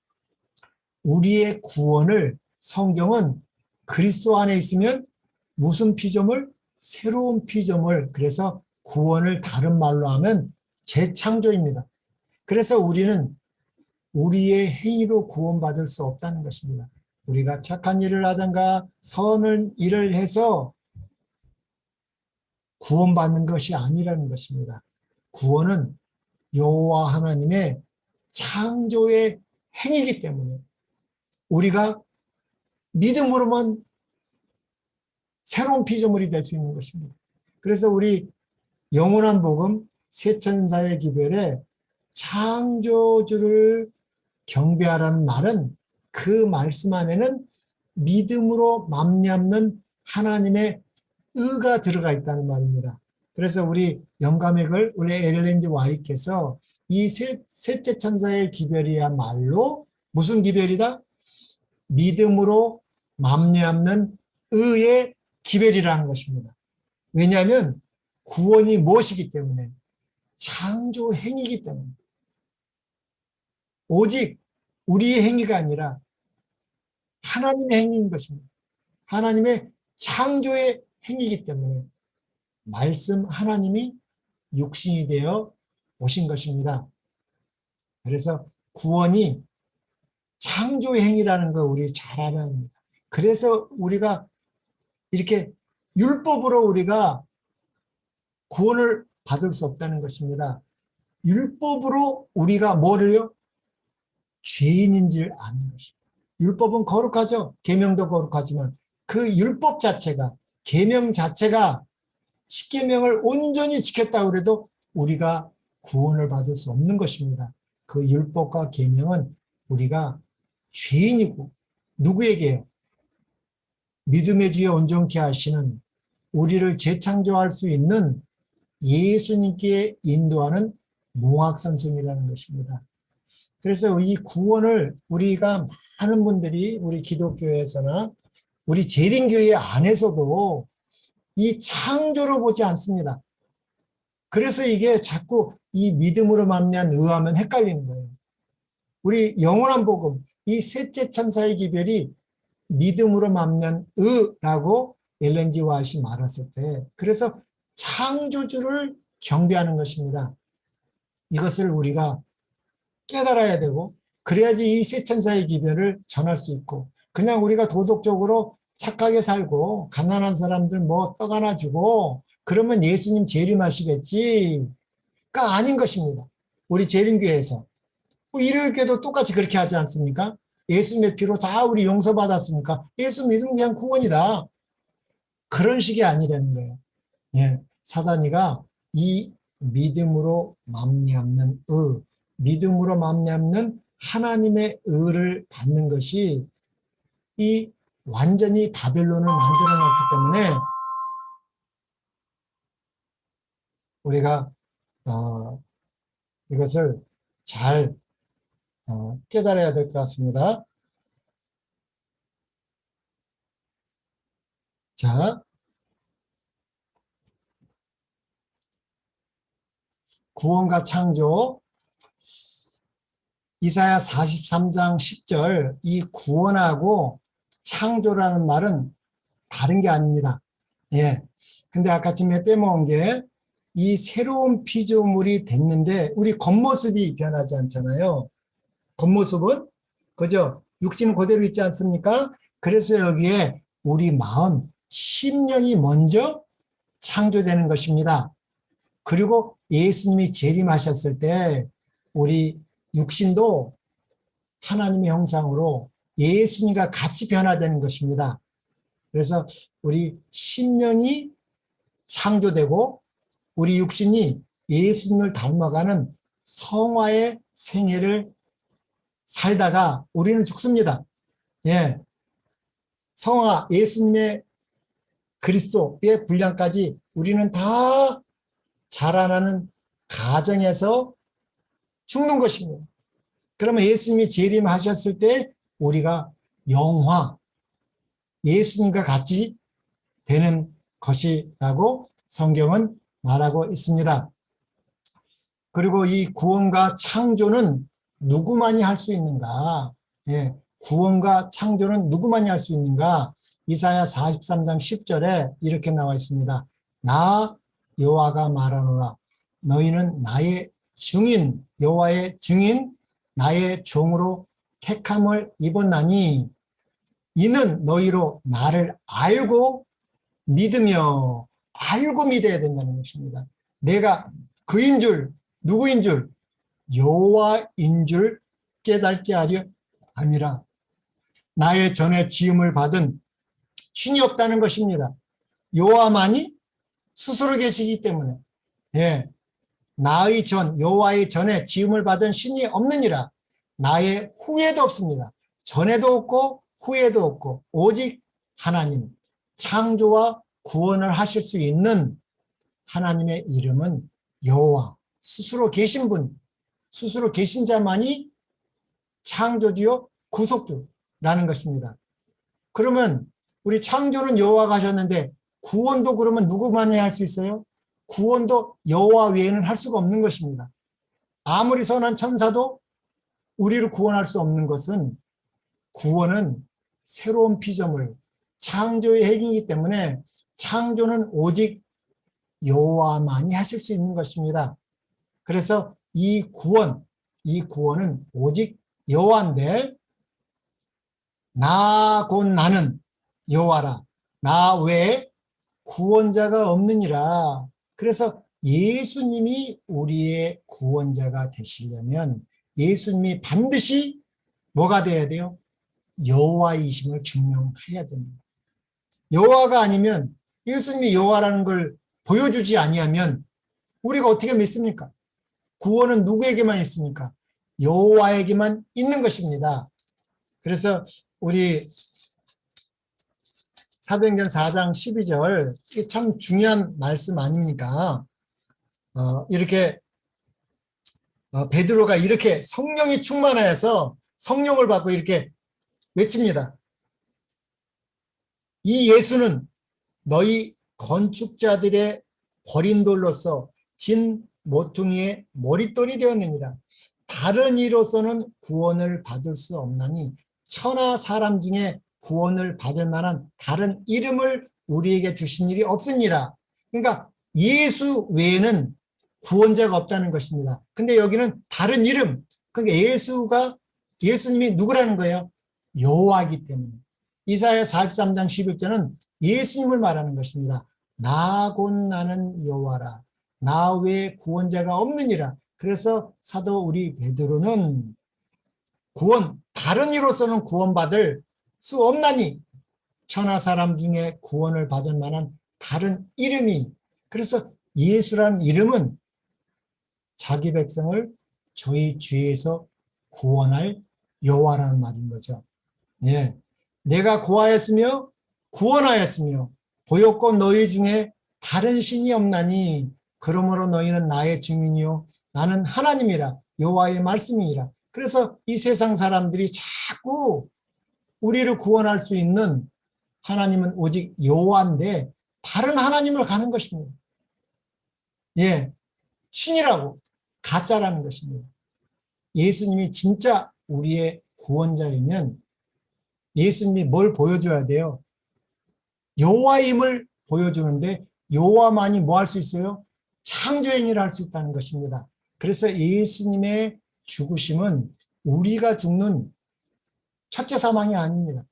우리의 구원을 성경은 그리스도 안에 있으면 무슨 피조물? 새로운 피조물. 그래서 구원을 다른 말로 하면 재창조입니다. 그래서 우리는 우리의 행위로 구원받을 수 없다는 것입니다. 우리가 착한 일을 하든가 선한 일을 해서 구원받는 것이 아니라는 것입니다. 구원은 여호와 하나님의 창조의 행위이기 때문에 우리가 믿음으로만 새로운 피조물이 될 수 있는 것입니다. 그래서 우리 영원한 복음 세천사의 기별에 창조주를 경배하라는 말은 그 말씀 안에는 믿음으로 맘잡는 하나님의 의가 들어가 있다는 말입니다. 그래서 우리 영감의 글 우리 엘렌 G 화이트께서 이 셋째 천사의 기별이야말로 무슨 기별이다? 믿음으로 맘잡는 의의 기별이라는 것입니다. 왜냐하면 구원이 무엇이기 때문에 창조 행위이기 때문에 오직 우리의 행위가 아니라 하나님의 행위인 것입니다. 하나님의 창조의 행위이기 때문에 말씀 하나님이 육신이 되어 오신 것입니다. 그래서 구원이 창조의 행위라는 거 우리 잘 알아야 합니다. 그래서 우리가 이렇게 율법으로 우리가 구원을 받을 수 없다는 것입니다. 율법으로 우리가 뭐를요? 죄인인 줄 아는 것입니다. 율법은 거룩하죠. 계명도 거룩하지만 그 율법 자체가 계명 자체가 십계명을 온전히 지켰다고 해도 우리가 구원을 받을 수 없는 것입니다. 그 율법과 계명은 우리가 죄인이고 누구에게요? 믿음의 주에 온전케 하시는 우리를 재창조할 수 있는 예수님께 인도하는 몽학선생이라는 것입니다. 그래서 이 구원을 우리가 많은 분들이 우리 기독교에서나 우리 재림교회 안에서도 이 창조로 보지 않습니다. 그래서 이게 자꾸 이 믿음으로 말미암은 의하면 헷갈리는 거예요. 우리 영원한 복음 이 셋째 천사의 기별이 믿음으로 말미암은 의라고 엘렌 G 화이트이 말했을 때 그래서 창조주를 경배하는 것입니다. 이것을 우리가 깨달아야 되고 그래야지 이 세 천사의 기별을 전할 수 있고 그냥 우리가 도덕적으로 착하게 살고 가난한 사람들 뭐 떡 하나 주고 그러면 예수님 재림하시겠지가 아닌 것입니다. 우리 재림교회에서 일요일교회도 똑같이 그렇게 하지 않습니까? 예수님의 피로 다 우리 용서받았으니까 예수 믿으면 그냥 구원이다. 그런 식이 아니라는 거예요. 예, 사단이가 이 믿음으로 말미암는 의, 믿음으로 말미암는 하나님의 의를 받는 것이 이 완전히 바벨론을 만들어 놨기 때문에 우리가 이것을 잘 깨달아야 될 것 같습니다. 자, 구원과 창조. 이사야 43장 10절 이 구원하고 창조라는 말은 다른 게 아닙니다. 예. 근데 아까 지금 빼먹은 게 이 새로운 피조물이 됐는데 우리 겉모습이 변하지 않잖아요. 겉모습은 그죠? 육신은 그대로 있지 않습니까? 그래서 여기에 우리 마음, 심령이 먼저 창조되는 것입니다. 그리고 예수님이 재림하셨을 때 우리 육신도 하나님의 형상으로 예수님과 같이 변화되는 것입니다. 그래서 우리 심령이 창조되고 우리 육신이 예수님을 닮아가는 성화의 생애를 살다가 우리는 죽습니다. 예. 성화, 예수님의 그리스도의 분량까지 우리는 다 자라나는 가정에서 죽는 것입니다. 그러면 예수님이 재림하셨을 때 우리가 영화, 예수님과 같이 되는 것이라고 성경은 말하고 있습니다. 그리고 이 구원과 창조는 누구만이 할 수 있는가? 예, 구원과 창조는 누구만이 할 수 있는가? 이사야 43장 10절에 이렇게 나와 있습니다. 나 여호와가 말하노라. 너희는 나의 증인, 여호와의 증인, 나의 종으로 택함을 입었나니 이는 너희로 나를 알고 믿으며 알고 믿어야 된다는 것입니다. 내가 그인 줄, 누구인 줄, 여호와인 줄 깨닫게 하려 함이라. 나의 전에 지음을 받은 신이 없다는 것입니다. 여호와만이 스스로 계시기 때문에 예, 나의 전, 여호와의 전에 지음을 받은 신이 없느니라. 나의 후에도 없습니다. 전에도 없고 후에도 없고 오직 하나님, 창조와 구원을 하실 수 있는 하나님의 이름은 여호와, 스스로 계신 분, 스스로 계신 자만이 창조주요 구속주라는 것입니다. 그러면 우리 창조는 여호와가 하셨는데 구원도 그러면 누구만이 할 수 있어요? 구원도 여호와 외에는 할 수가 없는 것입니다. 아무리 선한 천사도 우리를 구원할 수 없는 것은 구원은 새로운 피조물, 창조의 핵이기 때문에 창조는 오직 여호와만이 하실 수 있는 것입니다. 그래서 이 구원은 오직 여호와인데 나 곧 나는 여호와라. 나 외에 구원자가 없느니라. 그래서 예수님이 우리의 구원자가 되시려면 예수님이 반드시 뭐가 돼야 돼요? 여호와이심을 증명해야 됩니다. 여호와가 아니면 예수님이 여호와라는 걸 보여주지 아니하면 우리가 어떻게 믿습니까? 구원은 누구에게만 있습니까? 여호와에게만 있는 것입니다. 그래서 우리 사도행전 4장 12절 이게 참 중요한 말씀 아닙니까? 이렇게 베드로가 이렇게 성령이 충만하여서 성령을 받고 이렇게 외칩니다. 이 예수는 너희 건축자들의 버린 돌로서 진 모퉁이의 머릿돌이 되었느니라. 다른 이로서는 구원을 받을 수 없나니 천하 사람 중에 구원을 받을 만한 다른 이름을 우리에게 주신 일이 없으니라. 그러니까 예수 외에는 구원자가 없다는 것입니다. 근데 여기는 다른 이름, 그러니까 예수님이 누구라는 거예요? 여호와이기 때문에. 이사야 43장 11절은 예수님을 말하는 것입니다. 나 곧 나는 여호와라. 나 외에 구원자가 없느니라. 그래서 사도 우리 베드로는 다른 이로서는 구원받을 수 없나니 천하 사람 중에 구원을 받을 만한 다른 이름이, 그래서 예수라는 이름은 자기 백성을 저희 죄에서 구원할 여호와라는 말인 거죠. 예. 내가 고하였으며 구원하였으며 보였고 너희 중에 다른 신이 없나니 그러므로 너희는 나의 증인이요 나는 하나님이라 여호와의 말씀이라. 그래서 이 세상 사람들이 자꾸 우리를 구원할 수 있는 하나님은 오직 여호와인데 다른 하나님을 가는 것입니다. 예, 신이라고 가짜라는 것입니다. 예수님이 진짜 우리의 구원자이면 예수님이 뭘 보여줘야 돼요? 여호와임을 보여주는데 여호와만이 뭐 할 수 있어요? 창조의 일을 할 수 있다는 것입니다. 그래서 예수님의 죽으심은 우리가 죽는 첫째 사망이 아닙니다.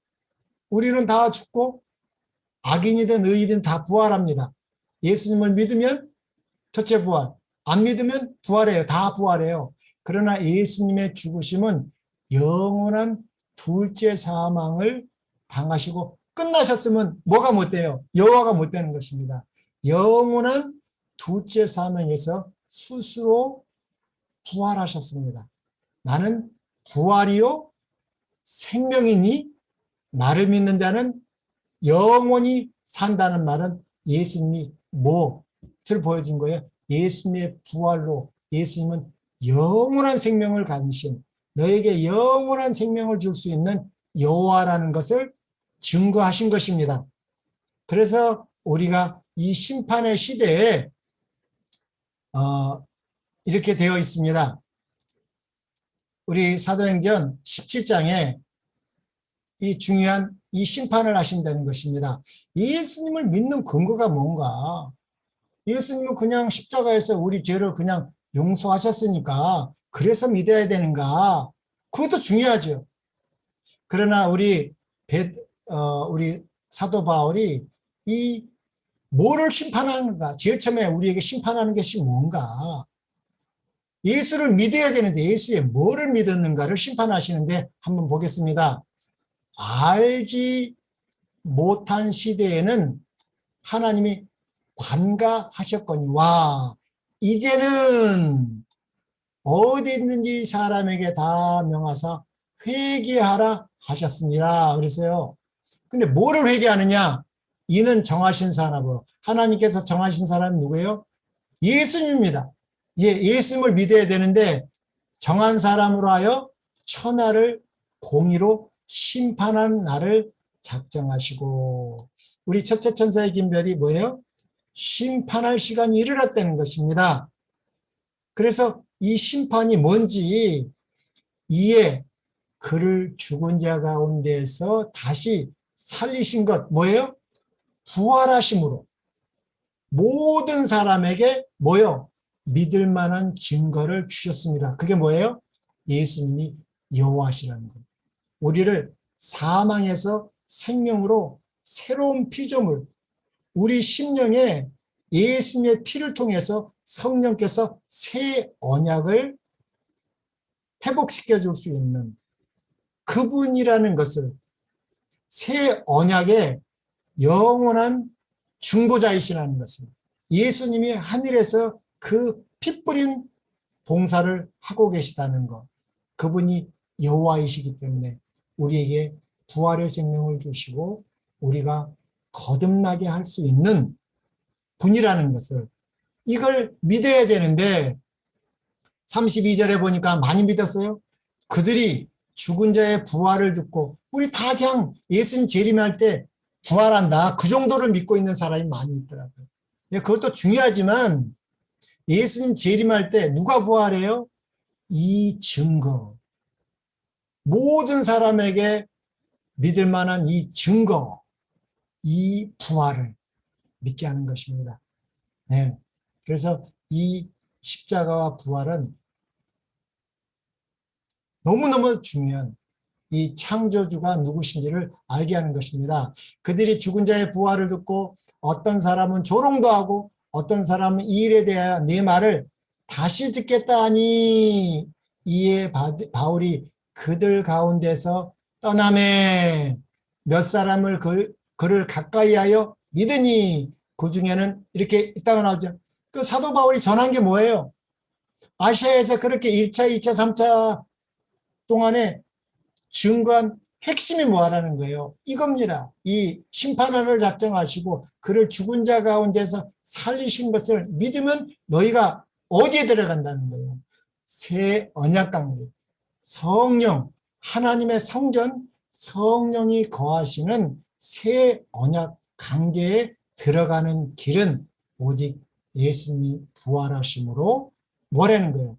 우리는 다 죽고 악인이든 의인이든 다 부활합니다. 예수님을 믿으면 첫째 부활, 안 믿으면 부활해요. 다 부활해요. 그러나 예수님의 죽으심은 영원한 둘째 사망을 당하시고 끝나셨으면 뭐가 못 돼요? 여호와가 못 되는 것입니다. 영원한 둘째 사망에서 스스로 부활하셨습니다. 나는 부활이요 생명이니 나를 믿는 자는 영원히 산다는 말은 예수님이 무엇을 보여준 거예요? 예수님의 부활로 예수님은 영원한 생명을 가지신 너에게 영원한 생명을 줄 수 있는 여호와라는 것을 증거하신 것입니다. 그래서 우리가 이 심판의 시대에 이렇게 되어 있습니다. 우리 사도행전 17장에 이 중요한 이 심판을 하신다는 것입니다. 예수님을 믿는 근거가 뭔가? 예수님은 그냥 십자가에서 우리 죄를 그냥 용서하셨으니까 그래서 믿어야 되는가? 그것도 중요하죠. 그러나 우리 사도 바울이 이 뭐를 심판하는가? 제일 처음에 우리에게 심판하는 것이 뭔가? 예수를 믿어야 되는데 예수의 뭐를 믿었는가를 심판하시는데 한번 보겠습니다. 알지 못한 시대에는 하나님이 관가하셨거니와 이제는 어디 있는지 사람에게 다 명하사 회개하라 하셨습니다. 그래서요. 근데 뭐를 회개하느냐? 이는 정하신 사람으로 하나님께서 정하신 사람은 누구예요? 예수님입니다. 예수님을 믿어야 되는데 정한 사람으로 하여 천하를 공의로 심판한 날을 작정하시고 우리 첫째 천사의 김별이 뭐예요? 심판할 시간이 이르렀다는 것입니다. 그래서 이 심판이 뭔지 이에 그를 죽은 자 가운데서 다시 살리신 것 뭐예요? 부활하심으로 모든 사람에게 뭐요? 믿을 만한 증거를 주셨습니다. 그게 뭐예요? 예수님이 여호와시라는 거예요. 우리를 사망에서 생명으로 새로운 피조물, 우리 심령에 예수님의 피를 통해서 성령께서 새 언약을 회복시켜 줄 수 있는 그분이라는 것을 새 언약의 영원한 중보자이시라는 것을 예수님이 하늘에서 그 피 뿌린 봉사를 하고 계시다는 것, 그분이 여호와이시기 때문에 우리에게 부활의 생명을 주시고 우리가 거듭나게 할 수 있는 분이라는 것을 이걸 믿어야 되는데 32절에 보니까 많이 믿었어요. 그들이 죽은 자의 부활을 듣고 우리 다 그냥 예수님 재림할 때 부활한다. 그 정도를 믿고 있는 사람이 많이 있더라고요. 그것도 중요하지만 예수님 재림할 때 누가 부활해요? 이 증거. 모든 사람에게 믿을 만한 이 증거, 이 부활을 믿게 하는 것입니다. 네. 그래서 이 십자가와 부활은 너무너무 중요한 이 창조주가 누구신지를 알게 하는 것입니다. 그들이 죽은 자의 부활을 듣고 어떤 사람은 조롱도 하고 어떤 사람은 이 일에 대하여 내 말을 다시 듣겠다 하니 이에 바울이 그들 가운데서 떠나매 몇 사람을 그를 가까이 하여 믿으니 그 중에는 이렇게 있다고 나오죠. 그 사도 바울이 전한 게 뭐예요? 아시아에서 그렇게 1차, 2차, 3차 동안에 증거한 핵심이 뭐라는 거예요? 이겁니다. 이 심판하를 작정하시고 그를 죽은 자 가운데서 살리신 것을 믿으면 너희가 어디에 들어간다는 거예요? 새 언약 관계, 성령, 하나님의 성전, 성령이 거하시는 새 언약 관계에 들어가는 길은 오직 예수님이 부활하심으로 뭐라는 거예요?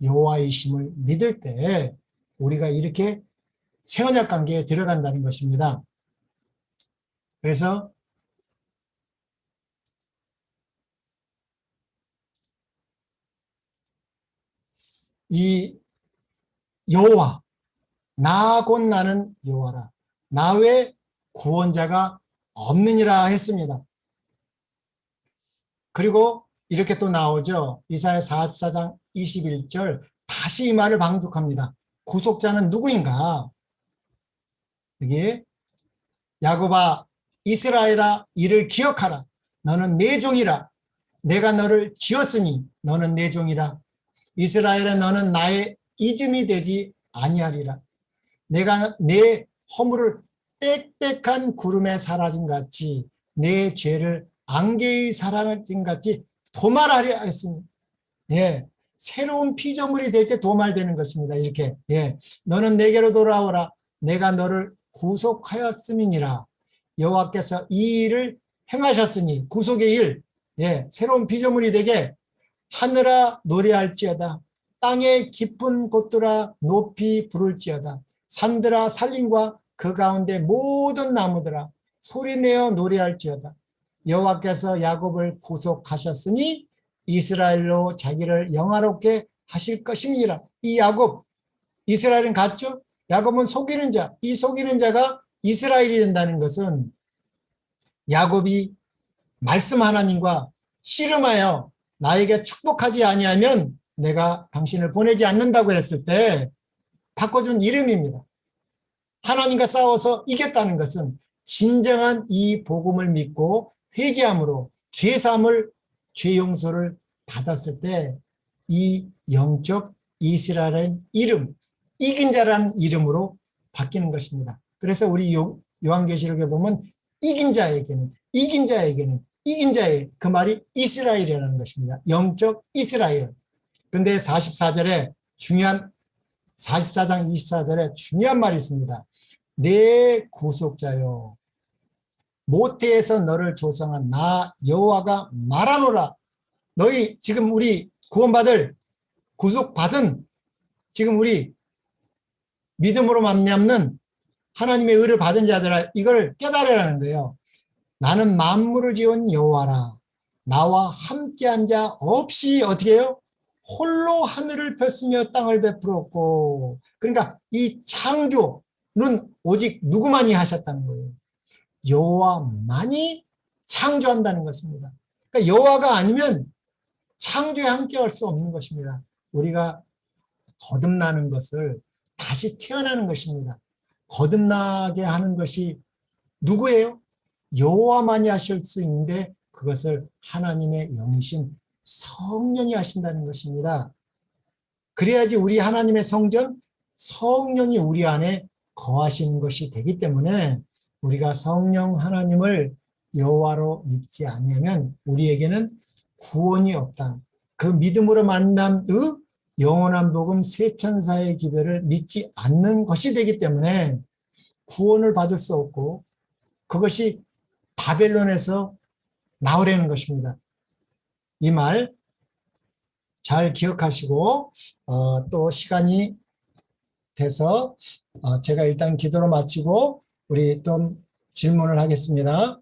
여호와이심을 믿을 때 우리가 이렇게 새언약 관계에 들어간다는 것입니다. 그래서 이 여호와, 나 곧 나는 여호와라, 나 외 구원자가 없느니라 했습니다. 그리고 이렇게 또 나오죠. 이사야 44장 21절, 다시 이 말을 방독합니다. 구속자는 누구인가? 여기 야곱아 이스라엘아 이를 기억하라, 너는 내 종이라, 내가 너를 지었으니 너는 내 종이라. 이스라엘아 너는 나의 이름이 되지 아니하리라. 내가 내 허물을 빽빽한 구름에 사라짐 같이 내 죄를 안개의 사라짐 같이 도말하려 했으니, 예, 새로운 피조물이 될 때 도말되는 것입니다. 이렇게, 예, 너는 내게로 돌아오라, 내가 너를 구속하였음이니라. 여호와께서 이 일을 행하셨으니, 구속의 일, 예, 새로운 피조물이 되게 하늘아 노래할지어다, 땅의 깊은 곳들아 높이 부를지어다, 산들아 산림과 그 가운데 모든 나무들아 소리내어 노래할지어다. 여호와께서 야곱을 구속하셨으니 이스라엘로 자기를 영화롭게 하실 것입니다. 이 야곱, 이스라엘은 같죠? 야곱은 속이는 자, 이 속이는 자가 이스라엘이 된다는 것은 야곱이 말씀 하나님과 씨름하여 나에게 축복하지 아니하면 내가 당신을 보내지 않는다고 했을 때 바꿔준 이름입니다. 하나님과 싸워서 이겼다는 것은 진정한 이 복음을 믿고 회개함으로 죄사함을, 죄 용서를 받았을 때 이 영적 이스라엘 이름, 이긴 자라는 이름으로 바뀌는 것입니다. 그래서 우리 요한계시록에 보면 이긴 자에게는, 이긴 자에게는, 이긴 자의, 그 말이 이스라엘이라는 것입니다. 영적 이스라엘. 근데 44절에 중요한, 44장 24절에 중요한 말이 있습니다. 내 구속자여, 모태에서 너를 조성한 나 여호와가 말하노라. 너희 지금 우리 구원받을, 구속받은, 지금 우리 믿음으로 말미암는 하나님의 의를 받은 자들아, 이걸 깨달으라는 거예요. 나는 만물을 지은 여호와라. 나와 함께한 자 없이 어떻게 해요? 홀로 하늘을 폈으며 땅을 베풀었고. 그러니까 이 창조는 오직 누구만이 하셨다는 거예요. 여호와만이 창조한다는 것입니다. 그러니까 여호와가 아니면 창조에 함께할 수 없는 것입니다. 우리가 거듭나는 것을 다시 태어나는 것입니다. 거듭나게 하는 것이 누구예요? 여호와만이 하실 수 있는데 그것을 하나님의 영이신 성령이 하신다는 것입니다. 그래야지 우리 하나님의 성전, 성령이 우리 안에 거하시는 것이 되기 때문에 우리가 성령 하나님을 여호와로 믿지 아니하면 우리에게는 구원이 없다. 그 믿음으로 만난 그 영원한 복음 새 천사의 기별을 믿지 않는 것이 되기 때문에 구원을 받을 수 없고, 그것이 바벨론에서 나오려는 것입니다. 이 말 잘 기억하시고 또 시간이 돼서 제가 일단 기도로 마치고 우리 또 질문을 하겠습니다.